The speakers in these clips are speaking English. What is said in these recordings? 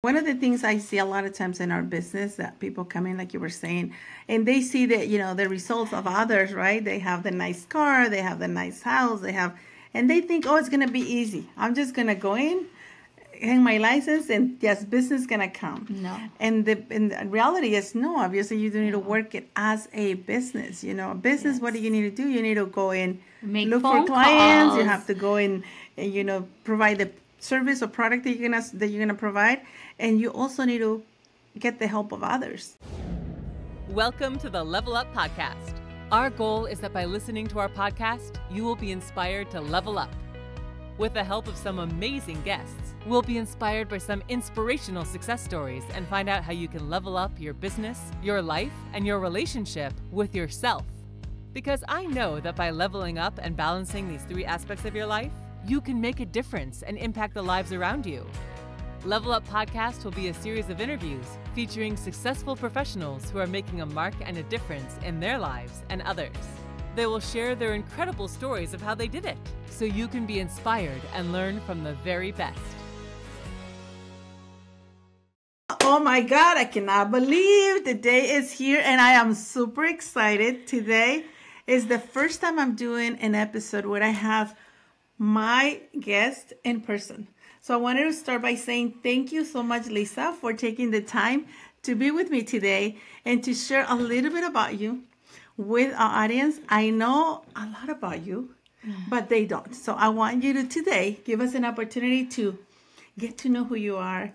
One of the things I see a lot of times in our business that people come in, like you were saying, and they see that, the results of others, right? They have the nice car, they have the nice house, and they think, oh, it's going to be easy. I'm just going to go in, hang my license, and yes, business is going to come. No. And the reality is, no, obviously you need to work it as a business. A business, yes. What do you need to do? You need to go in, look for clients. You have to go in and, provide the service or product that you're gonna provide, and you also need to get the help of others. Welcome to the Level Up Podcast. Our goal is that by listening to our podcast, you will be inspired to level up. With the help of some amazing guests, we'll be inspired by some inspirational success stories and find out how you can level up your business, your life, and your relationship with yourself. Because I know that by leveling up and balancing these three aspects of your life, you can make a difference and impact the lives around you. Level Up Podcast will be a series of interviews featuring successful professionals who are making a mark and a difference in their lives and others. They will share their incredible stories of how they did it, so you can be inspired and learn from the very best. Oh my God, I cannot believe the day is here, and I am super excited. Today is the first time I'm doing an episode where I have my guest in person. So I wanted to start by saying thank you so much, Lisa, for taking the time to be with me today and to share a little bit about you with our audience. I know a lot about you, but they don't. So I want you to today give us an opportunity to get to know who you are,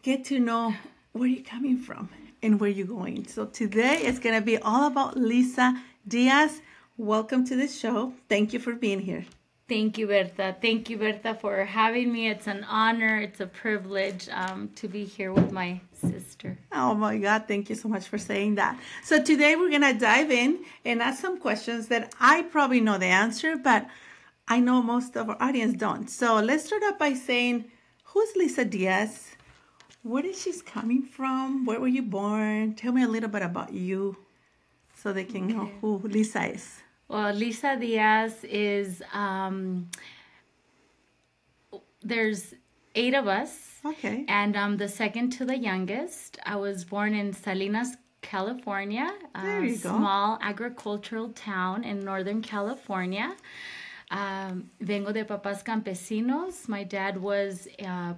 get to know where you're coming from and where you're going. So today it's going to be all about Lisa Diaz. Welcome to the show. Thank you for being here. Thank you, Bertha. Thank you, Bertha, for having me. It's an honor. It's a privilege to be here with my sister. Oh, my God. Thank you so much for saying that. So today we're going to dive in and ask some questions that I probably know the answer, but I know most of our audience don't. So let's start out by saying, who's Lisa Diaz? Where is she coming from? Where were you born? Tell me a little bit about you so they can know who Lisa is. Well, Lisa Diaz is, there's 8 of us. Okay. And I'm the second to the youngest. I was born in Salinas, California, a small agricultural town in Northern California. Vengo de papás campesinos. My dad was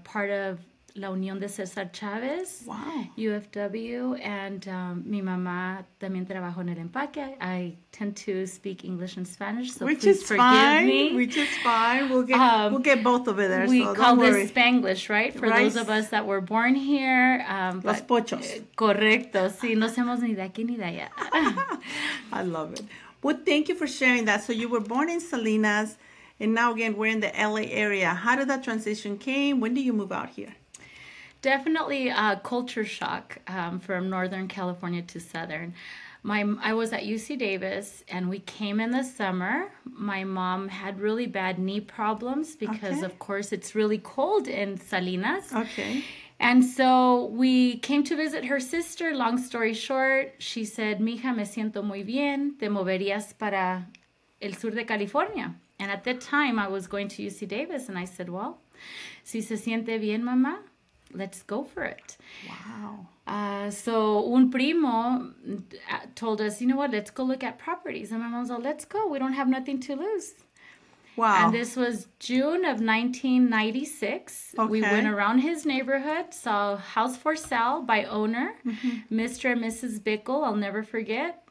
part of La Unión de César Chávez, wow. UFW, and mi mamá también trabajó en el empaque. I tend to speak English and Spanish, so please forgive me. Which is fine. We'll get both of it there. We so call don't worry. this Spanglish, right? For those of us that were born here. Los pochos. Correcto. Sí, no somos ni de aquí ni de allá. I love it. Well, thank you for sharing that. So you were born in Salinas, and now again, we're in the LA area. How did that transition came? When did you move out here? Definitely a culture shock from Northern California to Southern. I was at UC Davis, and we came in the summer. My mom had really bad knee problems because, of course, it's really cold in Salinas. Okay. And so we came to visit her sister. Long story short, she said, "Mija, me siento muy bien. Te moverías para el sur de California." And at that time, I was going to UC Davis, and I said, "Well, si se siente bien, mamá, let's go for it." Wow. So un primo told us, you know what, let's go look at properties. And my mom's like, let's go. We don't have nothing to lose. Wow. And this was June of 1996. Okay. We went around his neighborhood, saw house for sale by owner, Mr. and Mrs. Bickle, I'll never forget.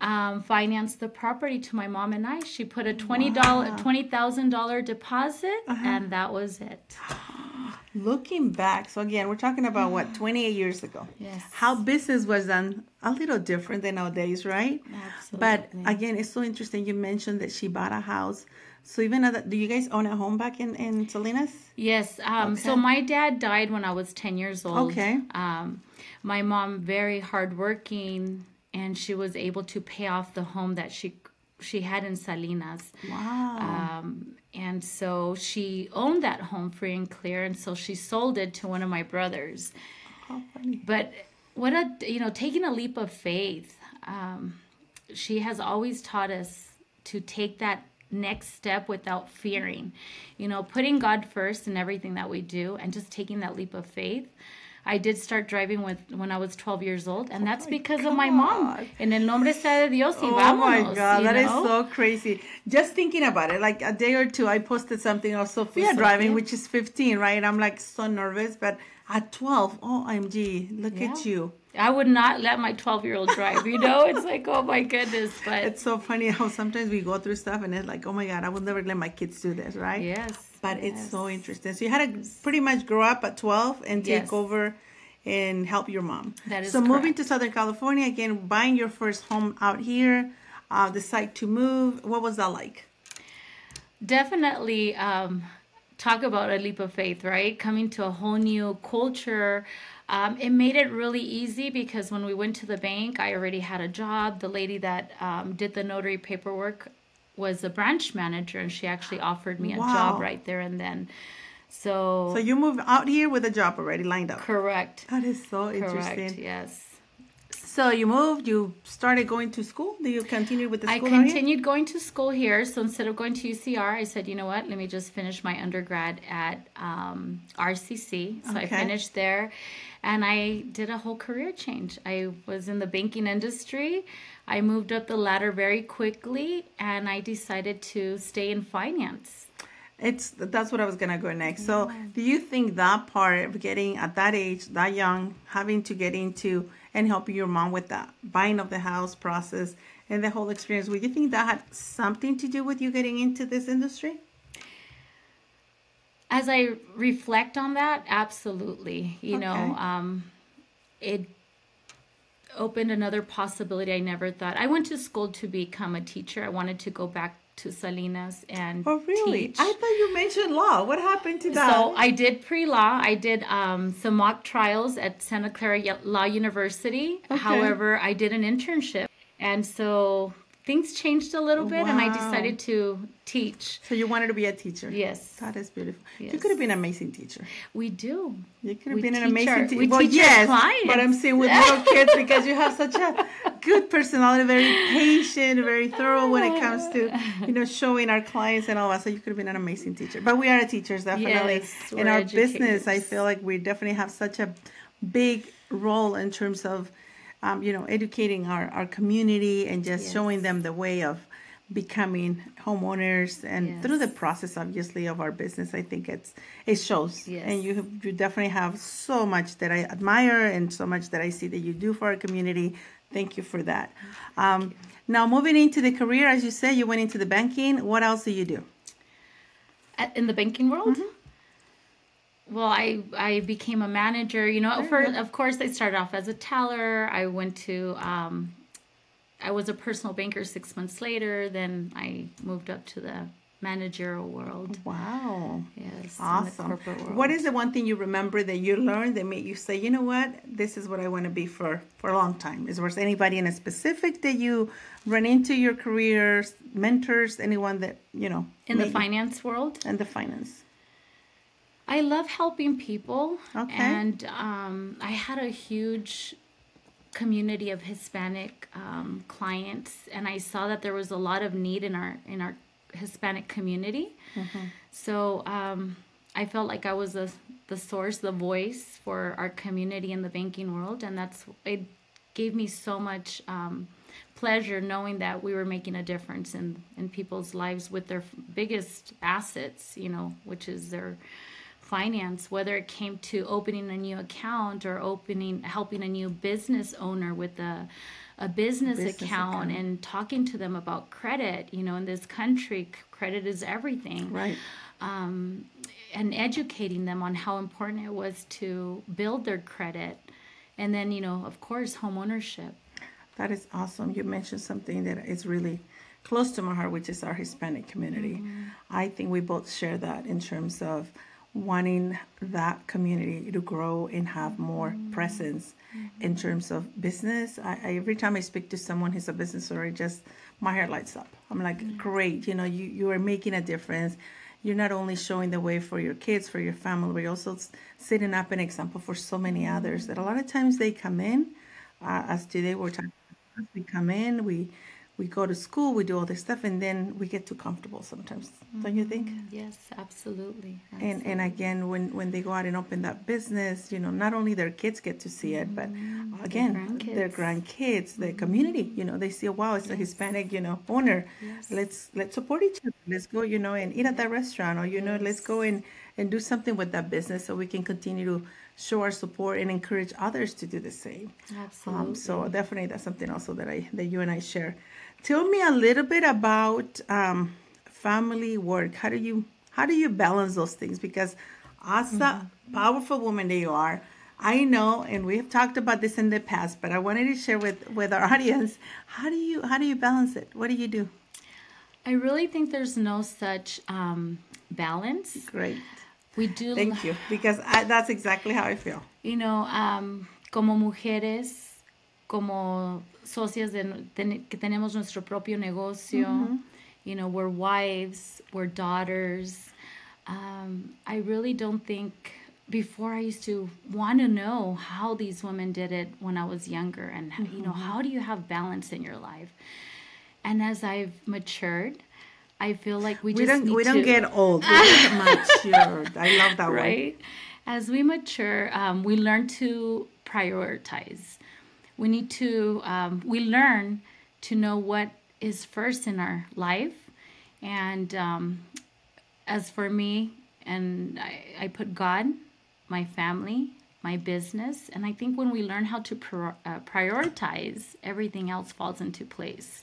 Financed the property to my mom and I. She put a $20,000 deposit, and that was it. Looking back, so again, we're talking about 28 years ago. Yes. How business was done a little different than nowadays, right? Absolutely. But again, it's so interesting. You mentioned that she bought a house. So even do you guys own a home back in Salinas? Yes. So my dad died when I was 10 years old. Okay. My mom, very hardworking, and she was able to pay off the home that she had in Salinas. Wow. And so she owned that home free and clear, and so she sold it to one of my brothers. How funny. But taking a leap of faith, she has always taught us to take that next step without fearing, putting God first in everything that we do and just taking that leap of faith. I did start driving when I was 12 years old, and that's because of my God. mom. En el nombre sea de Dios y Oh vámonos. my God, that is know? so crazy. Just thinking about it, like a day or two, I posted something of Sophia driving, which is 15, right? And I'm like so nervous, but at 12, OMG, look at you. I would not let my 12-year-old drive, you know? It's like, oh my goodness. But it's so funny how sometimes we go through stuff and it's like, oh my God, I would never let my kids do this, right? Yes. But it's so interesting. So you had to pretty much grow up at 12 and take over and help your mom. That is so correct. Moving to Southern California, again, buying your first home out here, decide to move. What was that like? Definitely talk about a leap of faith, right? Coming to a whole new culture. It made it really easy because when we went to the bank, I already had a job. The lady that did the notary paperwork was a branch manager, and she actually offered me a job right there and then. So you moved out here with a job already lined up. Correct. That is so interesting. Correct, yes. So you moved, you started going to school. Do you continue with the school? I continued going to school here. So instead of going to UCR, I said, you know what, let me just finish my undergrad at RCC. So I finished there and I did a whole career change. I was in the banking industry. I moved up the ladder very quickly and I decided to stay in finance. That's what I was gonna go next. So do you think that part of getting at that age, that young, having to get into and helping your mom with that buying of the house process and the whole experience, would you think that had something to do with you getting into this industry? As I reflect on that, absolutely. You know, it opened another possibility I never thought. I went to school to become a teacher. I wanted to go back to Salinas and teach. I thought you mentioned law. What happened to that? So I did pre-law. I did some mock trials at Santa Clara Law University. However, I did an internship. And so things changed a little bit and I decided to teach. So you wanted to be a teacher? Yes. That is beautiful. Yes. You could have been an amazing teacher. We do. You could have been an amazing teacher. We teach our clients. But I'm saying with little kids because you have such a good personality, very patient, very thorough when it comes to, showing our clients and all that. So you could have been an amazing teacher. But we are teachers, definitely. Yes, in our business, I feel like we definitely have such a big role in terms of educating our community and just showing them the way of becoming homeowners and through the process, obviously, of our business. I think it shows. Yes. And you definitely have so much that I admire and so much that I see that you do for our community. Thank you for that. Now, moving into the career, as you said, you went into the banking. What else do you do? In the banking world? Mm-hmm. Well, I became a manager, of course, I started off as a teller. I went to, I was a personal banker 6 months later. Then I moved up to the managerial world. Wow. Yes. Awesome. In the corporate world. What is the one thing you remember that you learned that made you say, you know what, this is what I want to be for a long time? Is there anybody in a specific that you run into your career, mentors, anyone that, in the finance world? In the finance. I love helping people. Okay. And I had a huge community of Hispanic clients, and I saw that there was a lot of need in our Hispanic community. Mm-hmm. So I felt like I was the source, the voice for our community in the banking world, and it gave me so much pleasure knowing that we were making a difference in people's lives with their biggest assets, which is their finance, whether it came to opening a new account or helping a new business owner with a business account and talking to them about credit. In this country, credit is everything. Right. And educating them on how important it was to build their credit. And then, of course, homeownership. That is awesome. You mentioned something that is really close to my heart, which is our Hispanic community. Mm-hmm. I think we both share that in terms of wanting that community to grow and have more presence in terms of business. I every time I speak to someone who's a business owner, just my heart lights up. I'm like, great, you are making a difference. You're not only showing the way for your kids, for your family, but you're also setting up an example for so many others that a lot of times they come in, as today we're talking about, we come in, we we go to school, we do all this stuff, and then we get too comfortable sometimes. Don't you think? Yes, absolutely. And again, when they go out and open that business, not only their kids get to see it, but again, their grandkids, the community, they see, wow, it's a Hispanic, owner. Yes. Let's support each other. Let's go, and eat at that restaurant, or, let's go and do something with that business so we can continue to show our support and encourage others to do the same. Absolutely. So definitely that's something also that you and I share. Tell me a little bit about family work. How do you balance those things? Because as a powerful woman that you are, I know, and we have talked about this in the past, but I wanted to share with our audience, how do you balance it? What do you do? I really think there's no such balance. Great. We do. Thank you, because that's exactly how I feel. Como mujeres, como socias que tenemos nuestro propio negocio, we're wives, we're daughters. I really don't think, before I used to want to know how these women did it when I was younger, and how do you have balance in your life? And as I've matured, I feel like we don't get old. We get matured. I love that right? word. As we mature, we learn to prioritize. We learn to know what is first in our life. And as for me, and I put God, my family, my business. And I think when we learn how to prioritize, everything else falls into place.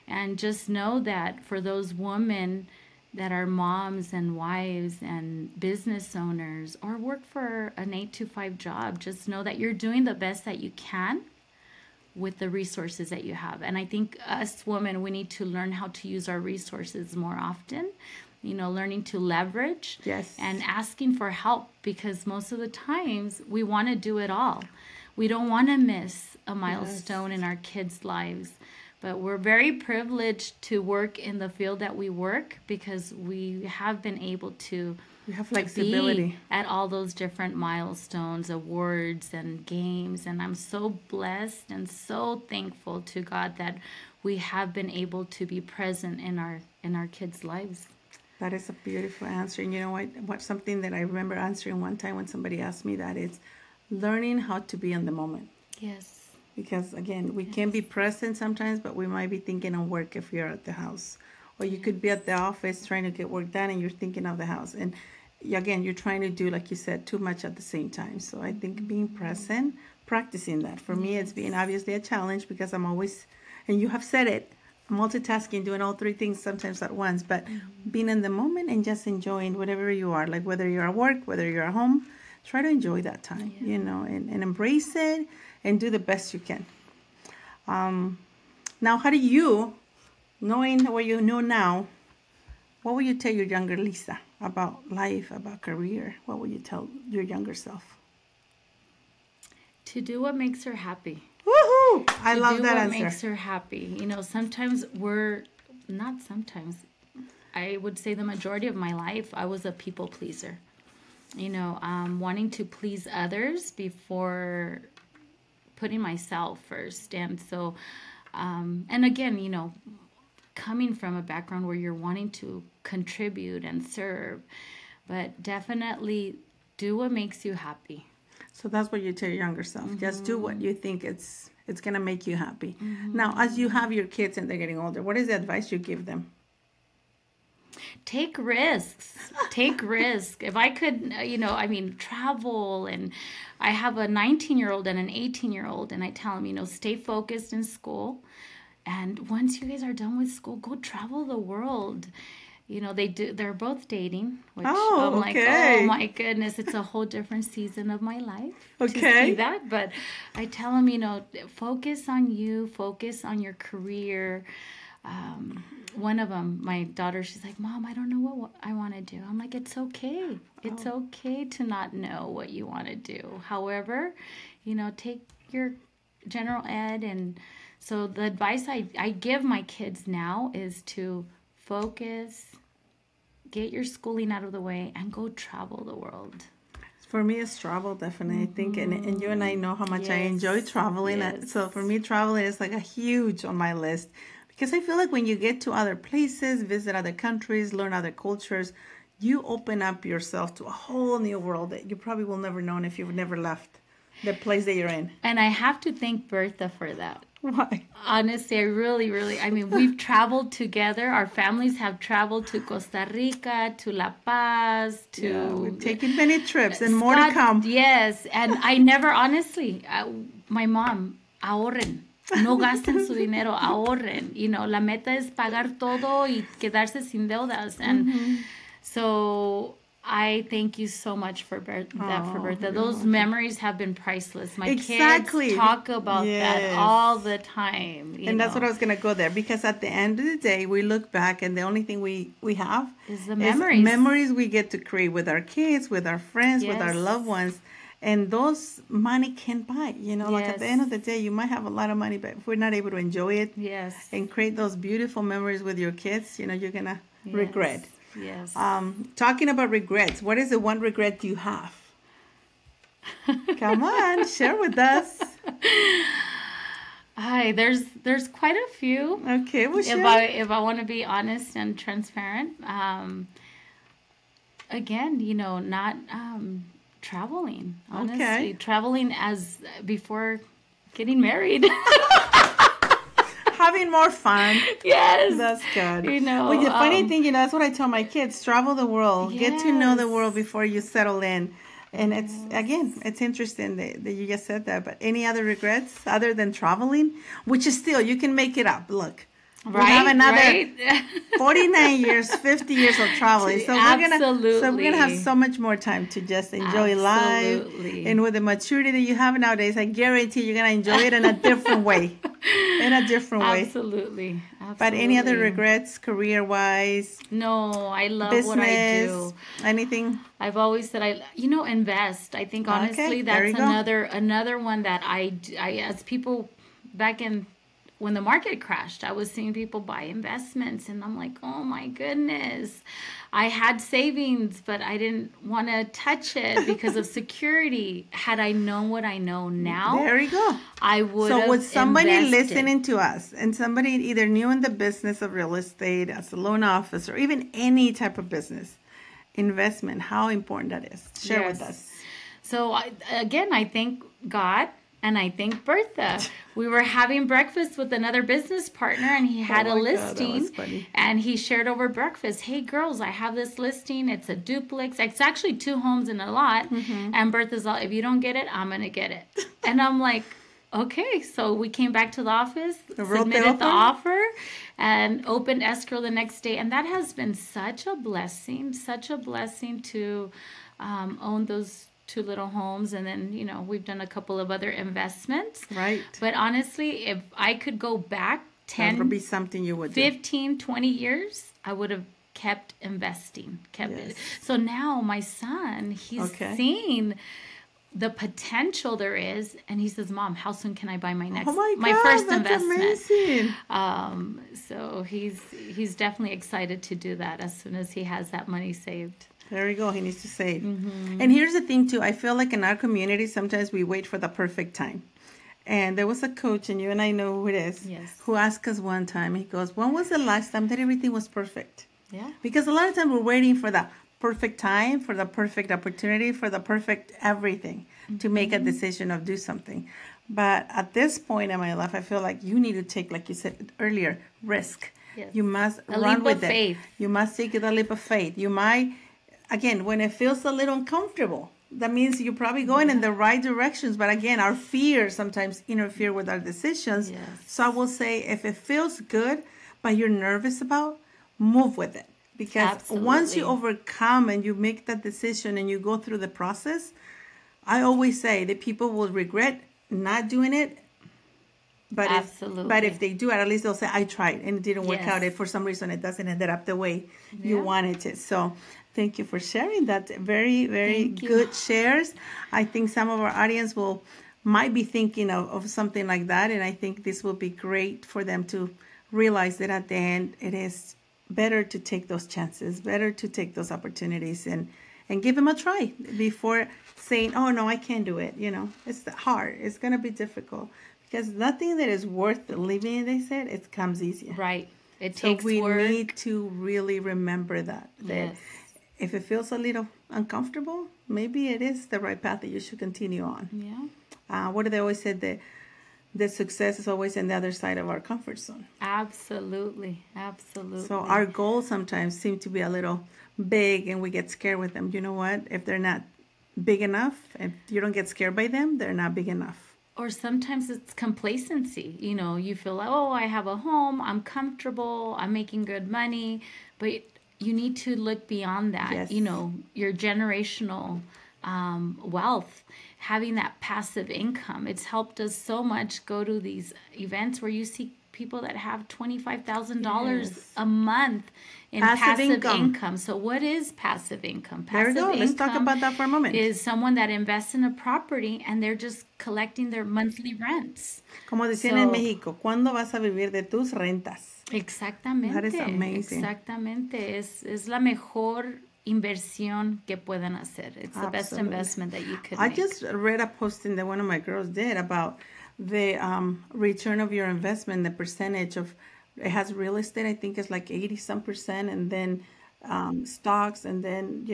And just know that for those women that are moms and wives and business owners, or work for an 8-to-5 job, just know that you're doing the best that you can with the resources that you have. And I think us women, we need to learn how to use our resources more often, learning to leverage. Yes. And asking for help, because most of the times we want to do it all. We don't want to miss a milestone in our kids' lives. But we're very privileged to work in the field that we work, because we have been able to have flexibility be at all those different milestones, awards, and games. And I'm so blessed and so thankful to God that we have been able to be present in our kids' lives. That is a beautiful answer. And you know what? Something that I remember answering one time when somebody asked me that is learning how to be in the moment. Yes. Because, again, we can be present sometimes, but we might be thinking of work if you're at the house. Or you could be at the office trying to get work done and you're thinking of the house. And, again, you're trying to do, like you said, too much at the same time. So I think being present, practicing that. For me, it's been obviously a challenge, because I'm always, and you have said it, multitasking, doing all three things sometimes at once. But being in the moment and just enjoying whatever you are, like whether you're at work, whether you're at home, try to enjoy that time, and embrace it. And do the best you can. Now, how do you, knowing what you know now, what would you tell your younger Lisa about life, about career? What would you tell your younger self? To do what makes her happy. Woohoo! I love that answer. To do what makes her happy. Sometimes I would say the majority of my life, I was a people pleaser. Wanting to please others before putting myself first. And so, and again, coming from a background where you're wanting to contribute and serve, but definitely do what makes you happy. So that's what you tell your younger self. Just do what you think it's going to make you happy. Now, as you have your kids and they're getting older, what is the advice you give them? Take risks. Take risk. If I could, travel, and I have a 19-year-old and an 18-year-old, and I tell them, stay focused in school. And once you guys are done with school, go travel the world. They're both dating, which I'm like, oh my goodness, it's a whole different season of my life to see that. But I tell them, focus on you, focus on your career. One of them, my daughter, she's like, Mom, I don't know what I want to do. I'm like, it's okay. It's okay to not know what you want to do. However, take your general ed. And so the advice I give my kids now is to focus, get your schooling out of the way, and go travel the world. For me, it's travel, definitely. I think, and you and I know how much I enjoy traveling. So for me, traveling is like a huge on my list. Because I feel like when you get to other places, visit other countries, learn other cultures, you open up yourself to a whole new world that you probably will never know if you've never left the place that you're in. And I have to thank Bertha for that. Why? Honestly, I mean, we've traveled together. Our families have traveled to Costa Rica, to La Paz, to... Yeah, we've taken many trips and more to come. Yes, and I never, honestly, my mom, ahorren. No gasten su dinero, ahorren. You know, la meta es pagar todo y quedarse sin deudas. And so I thank you so much for Bertha. Those memories have been priceless. My kids talk about that all the time. And that's what I was going to go there, because at the end of the day, we look back and the only thing we have is the memories. Memories we get to create with our kids, with our friends, with our loved ones. And those money can't buy, you know, like at the end of the day, you might have a lot of money, but if we're not able to enjoy it and create those beautiful memories with your kids, you know, you're going to regret. Yes. Talking about regrets, what is the one regret you have? Come on, share with us. Hi, there's quite a few. Okay, well, share. If I want to be honest and transparent, again, you know, not traveling. Honestly, traveling as before getting married. Having more fun. Yes. That's good. You know. Well, the funny thing, you know, that's what I tell my kids. Travel the world. Get to know the world before you settle in. And it's, again, it's interesting that you just said that. But any other regrets other than traveling? Which is still, you can make it up. Look. We have another 49 years, 50 years of traveling. So we're gonna have so much more time to just enjoy life. And with the maturity that you have nowadays, I guarantee you're gonna enjoy it in a different way. Absolutely. But any other regrets, career-wise? No, I love business, what I do. Anything? I've always said invest. I think honestly that's another one that I as people back in. When the market crashed, I was seeing people buy investments, and I'm like, oh my goodness. I had savings, but I didn't want to touch it because of security. Had I known what I know now, there you go. I would have So with somebody listening to us, and somebody either new in the business of real estate, as a loan officer, or even any type of business, investment, how important that is. Share with us. So I thank God. And I thank Bertha. We were having breakfast with another business partner, and he had a listing. And he shared over breakfast, hey, girls, I have this listing. It's a duplex. It's actually 2 homes in a lot. And Bertha's all, if you don't get it, I'm going to get it. And I'm like, okay. So we came back to the office, submitted the offer, and opened escrow the next day. And that has been such a blessing to own those 2 little homes, and then, you know, we've done a couple of other investments. Right. But honestly, if I could go back 10, that would be something you would 15, 20 years, I would have kept investing, it. So now my son, he's seen the potential there is, and he says, Mom, how soon can I buy my first investment? Amazing. So he's definitely excited to do that as soon as he has that money saved. There you go. He needs to save. And here's the thing, too. I feel like in our community, sometimes we wait for the perfect time. And there was a coach, and you and I know who it is, who asked us one time, he goes, when was the last time that everything was perfect? Yeah. Because a lot of times we're waiting for the perfect time, for the perfect opportunity, for the perfect everything to make a decision of do something. But at this point in my life, I feel like you need to take, like you said earlier, risk. Yes. You must run with it. You must take the leap of faith. You might... Again, when it feels a little uncomfortable, that means you're probably going in the right directions. But again, our fears sometimes interfere with our decisions. Yes. So I will say, if it feels good, but you're nervous about, move with it. Because once you overcome and you make that decision and you go through the process, I always say that people will regret not doing it. But if they do it, at least they'll say, I tried and it didn't work out. If for some reason it doesn't end up the way you wanted it. So thank you for sharing that. Very, very good shares. I think some of our audience might be thinking of something like that. And I think this will be great for them to realize that at the end, it is better to take those chances, better to take those opportunities and give them a try before saying, oh, no, I can't do it. It's hard. It's going to be difficult because nothing that is worth living, they said, it comes easier. Right. It takes work. So we need to really remember that Yes. If it feels a little uncomfortable, maybe it is the right path that you should continue on. Yeah. What do they always say? The success is always on the other side of our comfort zone. Absolutely. Absolutely. So our goals sometimes seem to be a little big and we get scared with them. You know what? If they're not big enough and you don't get scared by them, they're not big enough. Or sometimes it's complacency. You feel like, oh, I have a home, I'm comfortable, I'm making good money. But you need to look beyond that. Yes. Your generational wealth, having that passive income. It's helped us so much go to these events where you see people that have $25,000 a month in passive income. So what is passive income? Passive there we go. Let's talk about that for a moment. Is someone that invests in a property and they're just collecting their monthly rents. Como decían en México, ¿cuándo vas a vivir de tus rentas? Exactamente. That is amazing. Exactamente. Es la mejor inversión que puedan hacer. It's the best investment that you could make. I just read a posting that one of my girls did about the return of your investment, the percentage of, it has real estate, I think it's like 80-some%, and then stocks, and then,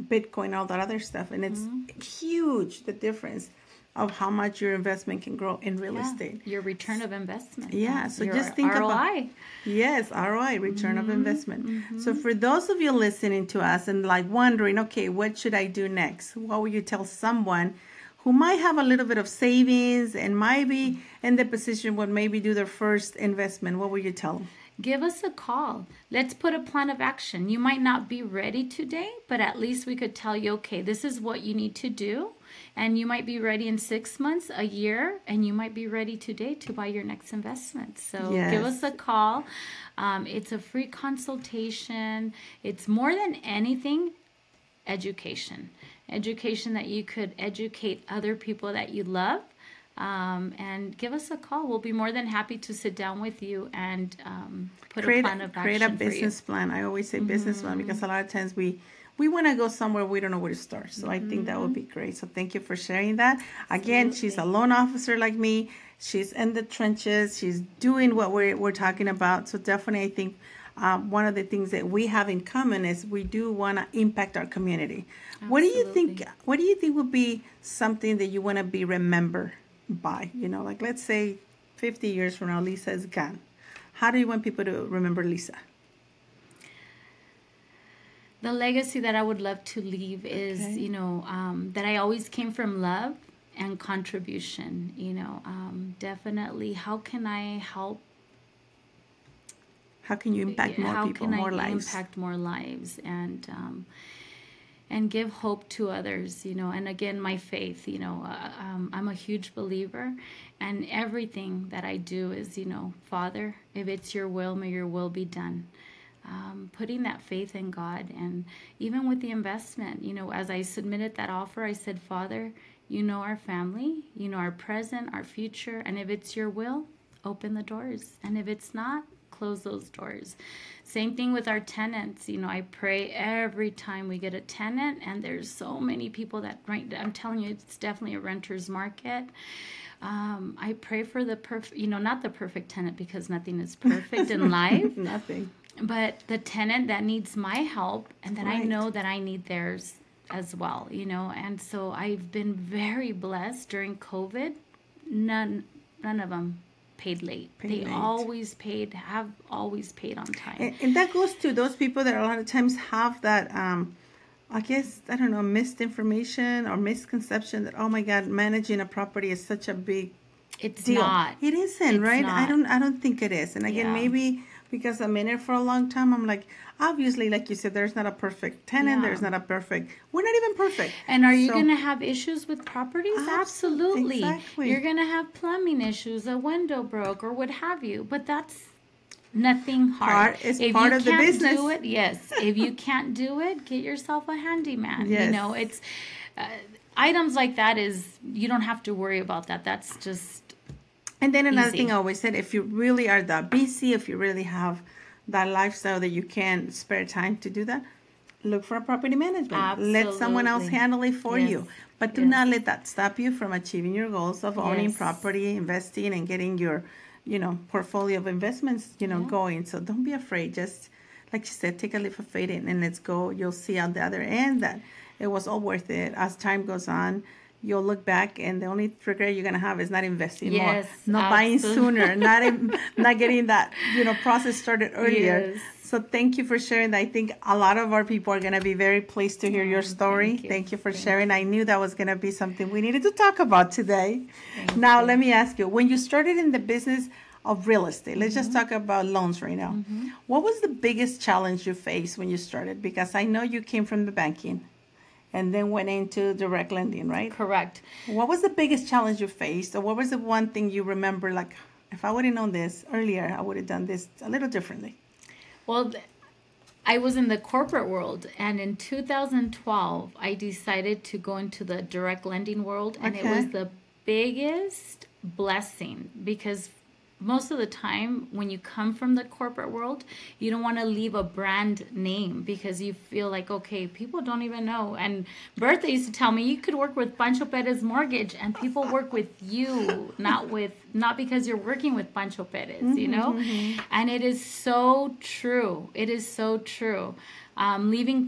Bitcoin, all that other stuff. And it's huge, the difference of how much your investment can grow in real estate. Your return of investment. Yeah, so your just think ROI. about... Yes, ROI, return of investment. So for those of you listening to us and wondering, okay, what should I do next? What would you tell someone who might have a little bit of savings and might be in the position where maybe do their first investment? What would you tell them? Give us a call. Let's put a plan of action. You might not be ready today, but at least we could tell you, okay, this is what you need to do. And you might be ready in 6 months, a year, and you might be ready today to buy your next investment. So give us a call. It's a free consultation. It's more than anything, education. Education that you could educate other people that you love. And give us a call. We'll be more than happy to sit down with you and put a plan of action. Create a business plan. I always say business plan because a lot of times we want to go somewhere, we don't know where to start. So I think that would be great. So thank you for sharing that. Again, she's a loan officer like me. She's in the trenches. She's doing what we're talking about. So definitely I think one of the things that we have in common is we do want to impact our community. Absolutely. What do you think would be something that you want to be remembered by? Let's say 50 years from now, Lisa is gone. How do you want people to remember Lisa? The legacy that I would love to leave is, that I always came from love and contribution. Definitely, how can I help? How can you impact more people, more lives? How can I impact more lives and give hope to others? And again, my faith. I'm a huge believer, and everything that I do is, Father, if it's your will, may your will be done. Putting that faith in God. And even with the investment, as I submitted that offer, I said, Father, our family, our present, our future, and if it's your will, open the doors. And if it's not, close those doors. Same thing with our tenants. I pray every time we get a tenant, and there's so many people that, I'm telling you, it's definitely a renter's market. I pray for the perfect, not the perfect tenant, because nothing is perfect in life. Nothing. But the tenant that needs my help, and that I know that I need theirs as well, And so I've been very blessed during COVID. None of them paid late. They always paid, have always paid on time. And that goes to those people that a lot of times have that, misinformation or misconception that, oh my God, managing a property is such a big deal. Not. It isn't, right? Not. I don't think it is. And again, maybe because I'm in it for a long time, I'm like, obviously, like you said, there's not a perfect tenant. There's not a perfect, we're not even perfect. And are you going to have issues with properties? Absolutely. Exactly. You're going to have plumbing issues, a window broke, or what have you. But that's nothing hard. It's part of the business. Do it, yes. If you can't do it, get yourself a handyman. Yes. It's items like that you don't have to worry about that. That's just And then another easy. thing I always said, if you really are that busy, if you really have that lifestyle that you can spare time to do that, look for a property management. Absolutely. Let someone else handle it for you. But do not let that stop you from achieving your goals of owning property, investing, and getting your, portfolio of investments, going. So don't be afraid. Just, like you said, take a leap of faith and let's go. You'll see on the other end that it was all worth it. As time goes on, you'll look back, and the only regret you're gonna have is not investing more, not buying sooner, not getting that process started earlier. Yes. So thank you for sharing that. I think a lot of our people are gonna be very pleased to hear your story. Thank you for sharing. I knew that was gonna be something we needed to talk about today. Now let me ask you: when you started in the business of real estate, let's just talk about loans right now. What was the biggest challenge you faced when you started? Because I know you came from the banking and then went into direct lending, right? Correct. What was the biggest challenge you faced, or what was the one thing you remember, like, if I would have known this earlier, I would have done this a little differently? Well, I was in the corporate world, and in 2012, I decided to go into the direct lending world, and it was the biggest blessing because most of the time when you come from the corporate world, you don't want to leave a brand name because you feel like, okay, people don't even know. And Bertha used to tell me, you could work with Pancho Perez Mortgage and people work with you, not because you're working with Pancho Perez, And it is so true. It is so true. Leaving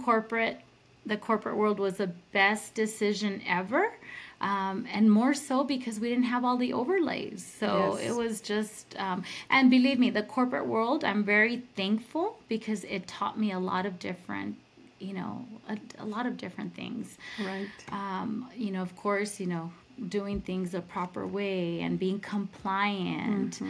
the corporate world was the best decision ever. And more so because we didn't have all the overlays. So it was just, and believe me, the corporate world, I'm very thankful because it taught me a lot of different, a lot of different things. Right. Of course, doing things the proper way and being compliant.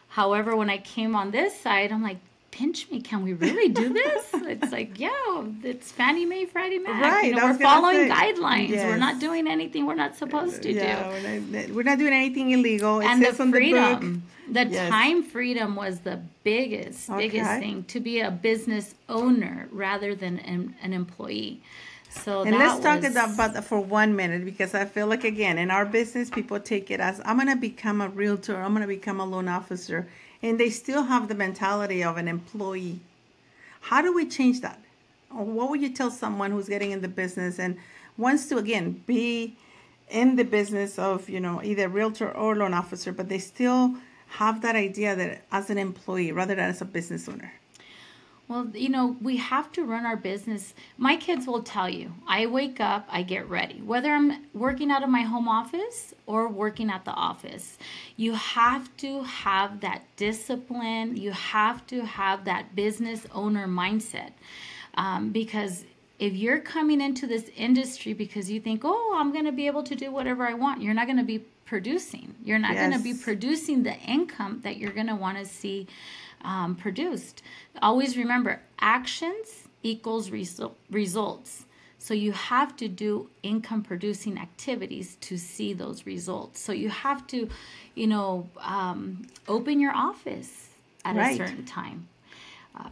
However, when I came on this side, I'm like, pinch me, can we really do this? It's like, it's Fannie Mae, Freddie Mac. Right, we're following guidelines. We're not doing anything we're not supposed to do. We're not doing anything illegal. And the freedom, the time freedom was the biggest thing, to be a business owner rather than an employee. So let's talk about that for 1 minute, because I feel like, again, in our business, people take it as, I'm going to become a realtor, I'm going to become a loan officer. And they still have the mentality of an employee. How do we change that? Or what would you tell someone who's getting in the business and wants to, again, be in the business of, either realtor or loan officer, but they still have that idea that as an employee rather than as a business owner? Well, we have to run our business. My kids will tell you, I wake up, I get ready. Whether I'm working out of my home office or working at the office, you have to have that discipline. You have to have that business owner mindset. Because if you're coming into this industry because you think, I'm going to be able to do whatever I want, you're not going to be producing. You're not going to be producing the income that you're going to want to see produced. Always remember, actions equals results. So you have to do income producing activities to see those results. So you have to, open your office at a certain time.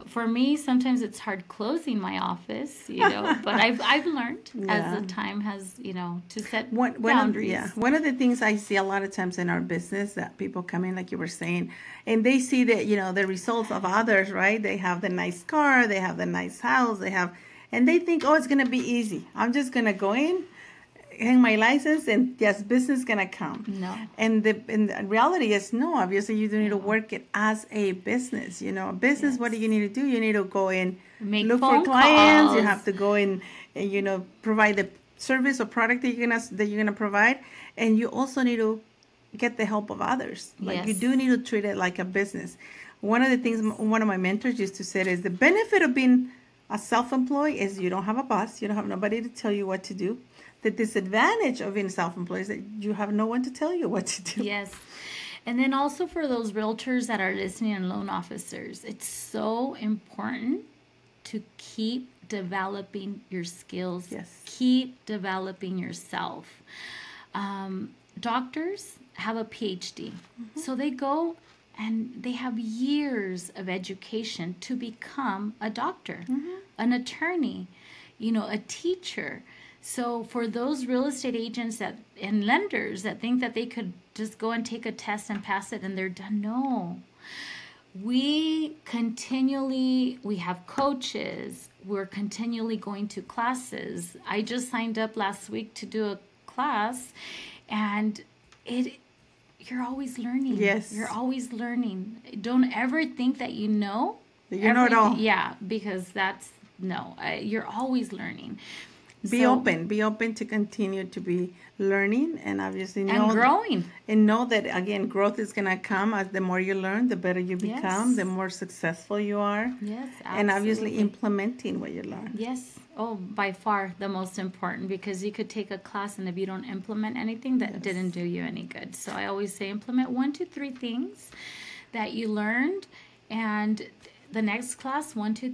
For me, sometimes it's hard closing my office, but I've learned as the time has, to set boundaries. One of the things I see a lot of times in our business that people come in, like you were saying, and they see that, the results of others, right? They have the nice car, they have the nice house, and they think, it's going to be easy. I'm just going to go in, hang my license, and business is going to come. No. And the reality is, no, obviously you do need to work it as a business. A business, what do you need to do? You need to go in, look for clients. Calls. You have to go in and, provide the service or product that you're gonna provide. And you also need to get the help of others. Like you do need to treat it like a business. One of the things one of my mentors used to say is the benefit of being a self-employed is you don't have a boss. You don't have nobody to tell you what to do. The disadvantage of being self-employed is that you have no one to tell you what to do. Yes. And then also for those realtors that are listening and loan officers, it's so important to keep developing your skills. Yes. Keep developing yourself. Doctors have a PhD. So they go and they have years of education to become a doctor, an attorney, a teacher. So for those real estate agents and lenders that think that they could just go and take a test and pass it and they're done, no. we have coaches. We're continually going to classes. I just signed up last week to do a class, and you're always learning. Yes. You're always learning. Don't ever think that you know. You know it all. Yeah, because you're always learning. Be open to continue to be learning, and obviously know growing. And know that, again, growth is going to come as the more you learn, the better you become, Yes. the more successful you are. Yes, absolutely. And obviously implementing what you learn. Yes. Oh, by far the most important, because you could take a class and if you don't implement anything, that didn't do you any good. So I always say implement 1 to 3 things that you learned, and the next class 1 to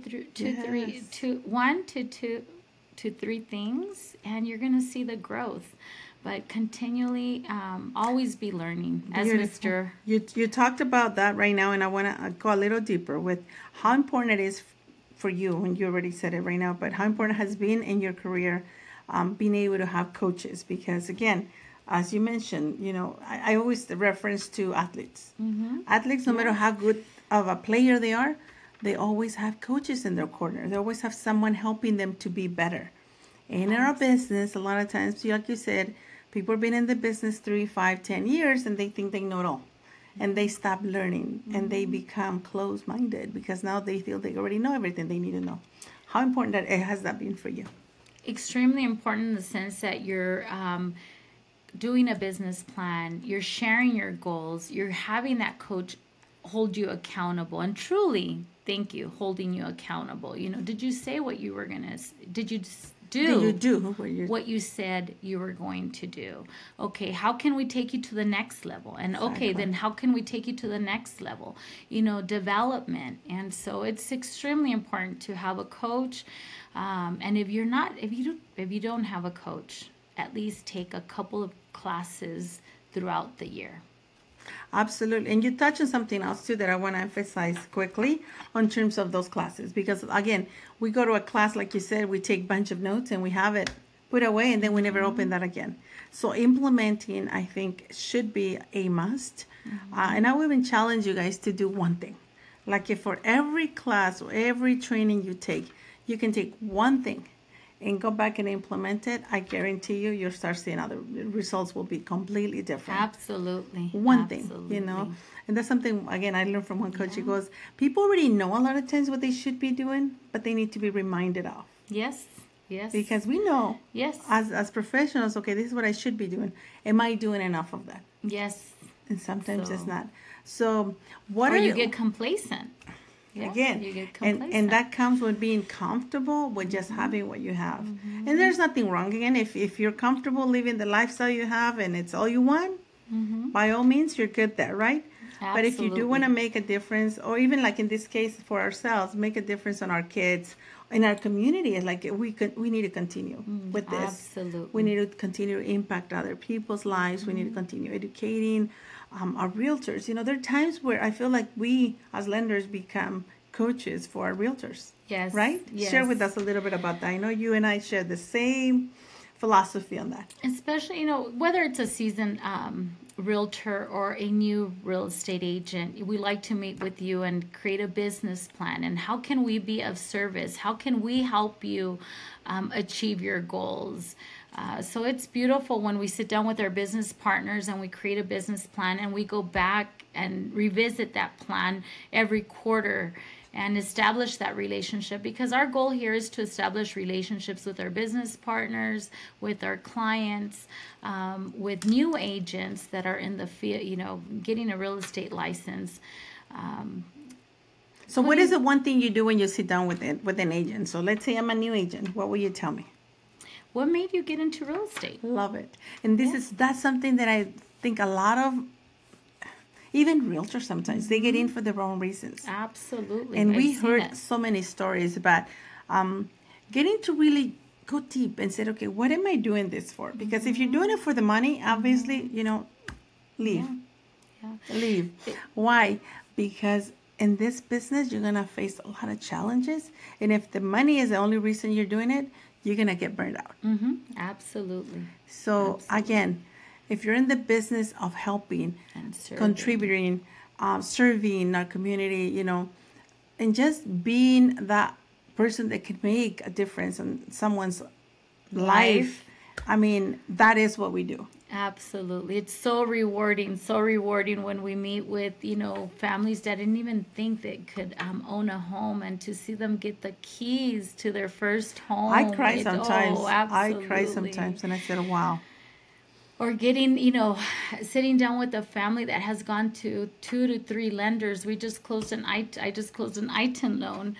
3 things, and you're going to see the growth. But continually, always be learning. As Beautiful. Mr. You talked about that right now, and I want to go a little deeper with how important it is for you, and you already said it right now, but how important it has been in your career being able to have coaches. Because again, as you mentioned, I always reference to athletes. Mm-hmm. Athletes, no matter how good of a player they are, they always have coaches in their corner. They always have someone helping them to be better. And in our business, a lot of times, like you said, people have been in the business 3, 5, 10 years, and they think they know it all. And they stop learning, and they become closed-minded because now they feel they already know everything they need to know. How important has that been for you? Extremely important in the sense that you're doing a business plan, you're sharing your goals, you're having that coach hold you accountable, and truly, thank you, holding you accountable. Did you say what you were going to, did you do what you said you were going to do? Okay, how can we take you to the next level? And okay, then how can we take you to the next level? Development. And so it's extremely important to have a coach. And if you don't have a coach, at least take a couple of classes throughout the year. Absolutely. And you touched on something else too that I want to emphasize quickly on terms of those classes. Because again, we go to a class, like you said, we take a bunch of notes and we have it put away, and then we never open that again. So implementing, I think, should be a must. And I would even challenge you guys to do one thing. Like if for every class or every training you take, you can take one thing and go back and implement it, I guarantee you'll start seeing other results will be completely different. Absolutely. One thing, and that's something, again, I learned from one coach. He goes, people already know a lot of times what they should be doing, but they need to be reminded of. Yes. Because we know, yes, as professionals, okay, this is what I should be doing. Am I doing enough of that? Yes. And sometimes it's not. So you get complacent. Yeah, again, and that comes with being comfortable with just having what you have. And there's nothing wrong. Again, if you're comfortable living the lifestyle you have and it's all you want, by all means, you're good there, right? Absolutely. But if you do want to make a difference, or even like in this case for ourselves, make a difference on our kids, in our community, like we need to continue with this. Absolutely. We need to continue to impact other people's lives. We need to continue educating our realtors. There are times where I feel like we as lenders become coaches for our realtors. Yes. Right? Yes. Share with us a little bit about that. I know you and I share the same philosophy on that. Especially, whether it's a seasoned realtor or a new real estate agent, we like to meet with you and create a business plan. And how can we be of service? How can we help you achieve your goals? So it's beautiful when we sit down with our business partners and we create a business plan and we go back and revisit that plan every quarter and establish that relationship, because our goal here is to establish relationships with our business partners, with our clients, with new agents that are in the field, getting a real estate license. So what is the one thing you do when you sit down with an agent? So let's say I'm a new agent. What will you tell me? What made you get into real estate? Love it. And that's something that I think a lot of, even realtors sometimes, they get in for the wrong reasons. Absolutely. And we heard so many stories about getting to really go deep and say, okay, what am I doing this for? Because if you're doing it for the money, obviously, leave. Yeah. Leave. Why? Because in this business, you're going to face a lot of challenges. And if the money is the only reason you're doing it, you're going to get burned out. Absolutely. So again, if you're in the business of helping, contributing, serving our community, and just being that person that can make a difference in someone's life. I mean, that is what we do. Absolutely. It's so rewarding when we meet with, families that didn't even think they could own a home, and to see them get the keys to their first home. I cry sometimes. Absolutely. I cry sometimes, and I said, wow. Or getting, sitting down with a family that has gone to 2 to 3 lenders. I just closed an ITIN loan.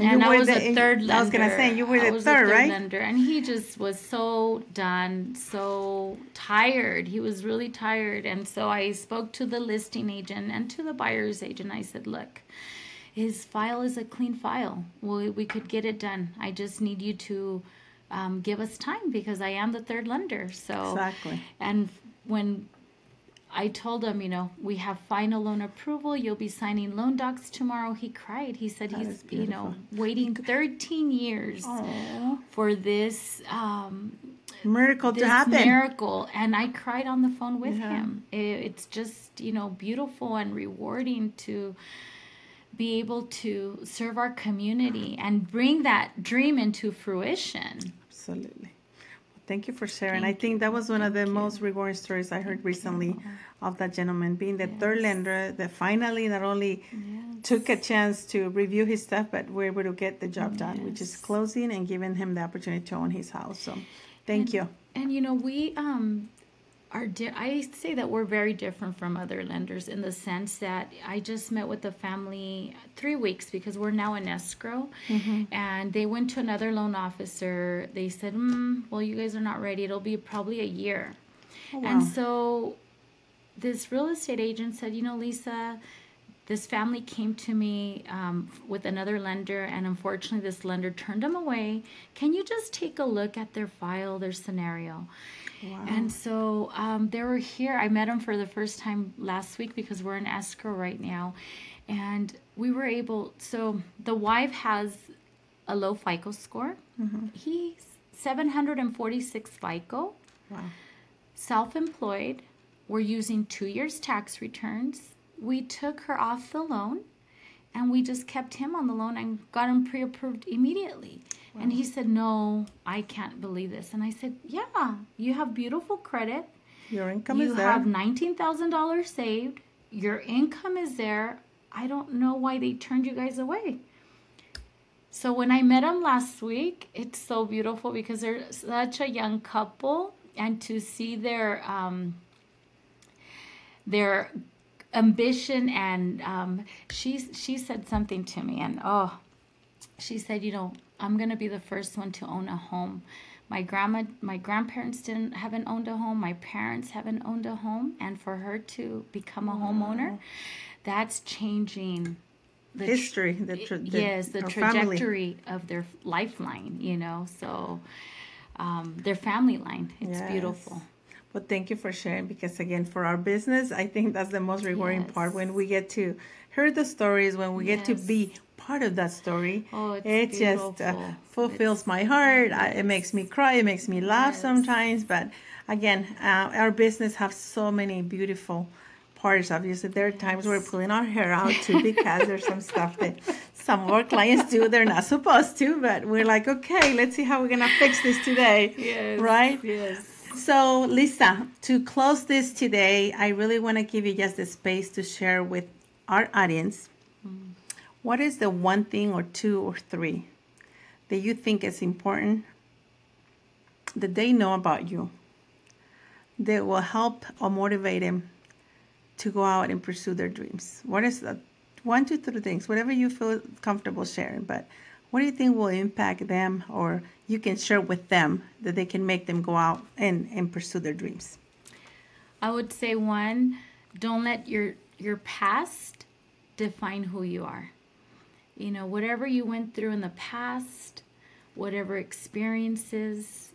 And I was a third lender. I was going to say, you were the third, right? Lender, and he just was so done, so tired. He was really tired. And so I spoke to the listing agent and to the buyer's agent. I said, look, his file is a clean file. We could get it done. I just need you to give us time, because I am the third lender. So exactly. And when I told him, we have final loan approval, you'll be signing loan docs tomorrow, he cried. He said he's, waiting 13 years for this miracle to happen. Miracle. And I cried on the phone with him. It's just, beautiful and rewarding to be able to serve our community and bring that dream into fruition. Absolutely. Thank you for sharing. I think that was one of the most rewarding stories I heard recently of that gentleman being the third lender that finally not only took a chance to review his stuff, but were able to get the job done, which is closing and giving him the opportunity to own his house. So thank you. And, we I say that we're very different from other lenders in the sense that I just met with the family 3 weeks, because we're now in escrow, and they went to another loan officer. They said, well, you guys are not ready. It'll be probably a year. Oh, wow. And so this real estate agent said, Lisa, this family came to me with another lender, and unfortunately this lender turned them away. Can you just take a look at their file, their scenario? Wow. And so they were here. I met them for the first time last week, because we're in escrow right now. And we were able, so the wife has a low FICO score. He's 746 FICO. Wow. Self-employed. We're using 2 years tax returns. We took her off the loan, and we just kept him on the loan and got him pre-approved immediately. Wow. And he said, no, I can't believe this. And I said, yeah, you have beautiful credit. Your income is there. You have $19,000 saved. Your income is there. I don't know why they turned you guys away. So when I met them last week, it's so beautiful, because they're such a young couple, and to see their ambition, and she said something to me, and she said, I'm going to be the first one to own a home. My grandparents haven't owned a home. My parents haven't owned a home. And for her to become a homeowner, that's changing the history. The trajectory of their lifeline, So their family line. It's beautiful. Well, thank you for sharing, because again, for our business, I think that's the most rewarding part, when we get to hear the stories, when we get to be part of that story. It just fulfills my heart. It makes me cry. It makes me laugh sometimes. But again, our business has so many beautiful parts. Obviously, there are times we're pulling our hair out too, because there's some stuff that some of our clients do they're not supposed to. But we're like, okay, let's see how we're going to fix this today. Yes. Right? Yes. So, Lisa, to close this today, I really want to give you just the space to share with our audience. What is the one thing or two or three that you think is important that they know about you that will help or motivate them to go out and pursue their dreams? What is that? 1, 2, 3 things, whatever you feel comfortable sharing. But what do you think will impact them, or you can share with them that they can make them go out and pursue their dreams? I would say 1, don't let your past define who you are. Whatever you went through in the past, whatever experiences,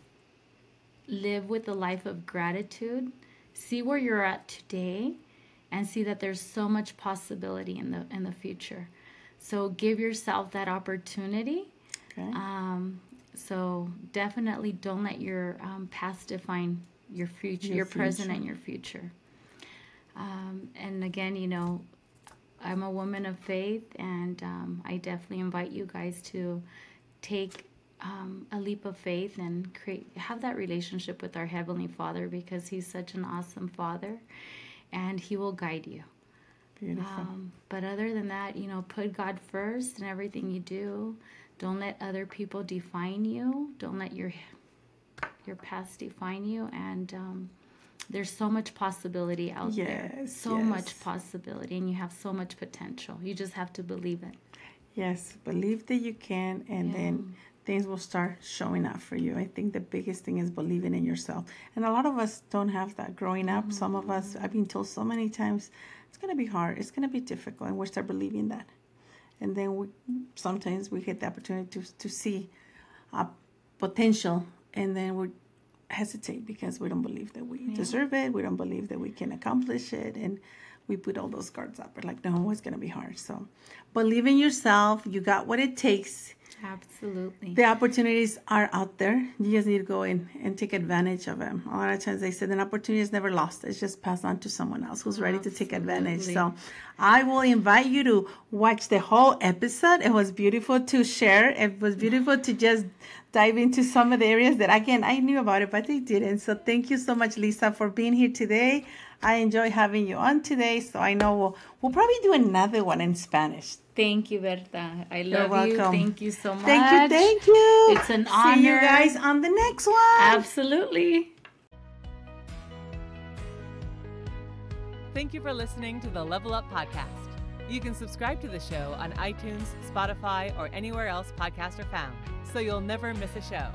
live with a life of gratitude. See where you're at today, and see that there's so much possibility in the future. So give yourself that opportunity. Okay. So definitely don't let your past define your future, your present and your future. And again, I'm a woman of faith, and I definitely invite you guys to take a leap of faith and have that relationship with our Heavenly Father, because He's such an awesome Father, and He will guide you. Beautiful. But other than that, put God first in everything you do. Don't let other people define you. Don't let your past define you. And there's so much possibility out there. So much possibility, and you have so much potential. You just have to believe it. Yes, believe that you can, and then things will start showing up for you. I think the biggest thing is believing in yourself. And a lot of us don't have that growing up. Some of us, I've been told so many times, it's going to be hard, it's going to be difficult, and we start believing that. And then sometimes we get the opportunity to see potential, and then we hesitate because we don't believe that we deserve it. We don't believe that we can accomplish it, and we put all those guards up. We're like, no, it's going to be hard. So believe in yourself. You got what it takes. Absolutely. The opportunities are out there. You just need to go in and take advantage of them. A lot of times they said an opportunity is never lost. It's just passed on to someone else who's ready to take advantage. So I will invite you to watch the whole episode. It was beautiful to share. It was beautiful to just dive into some of the areas that, again, I knew about it, but they didn't. So thank you so much, Lisa, for being here today. I enjoy having you on today. So I know we'll probably do another one in Spanish. Thank you, Bertha. I love you. Thank you so much. Thank you. It's an honor. See you guys on the next one. Absolutely. Thank you for listening to the Level Up Podcast. You can subscribe to the show on iTunes, Spotify, or anywhere else podcasts are found, so you'll never miss a show.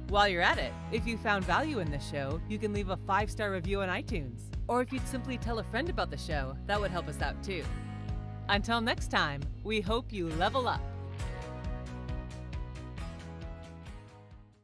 While you're at it, if you found value in this show, you can leave a 5-star review on iTunes. Or if you'd simply tell a friend about the show, that would help us out too. Until next time, we hope you level up.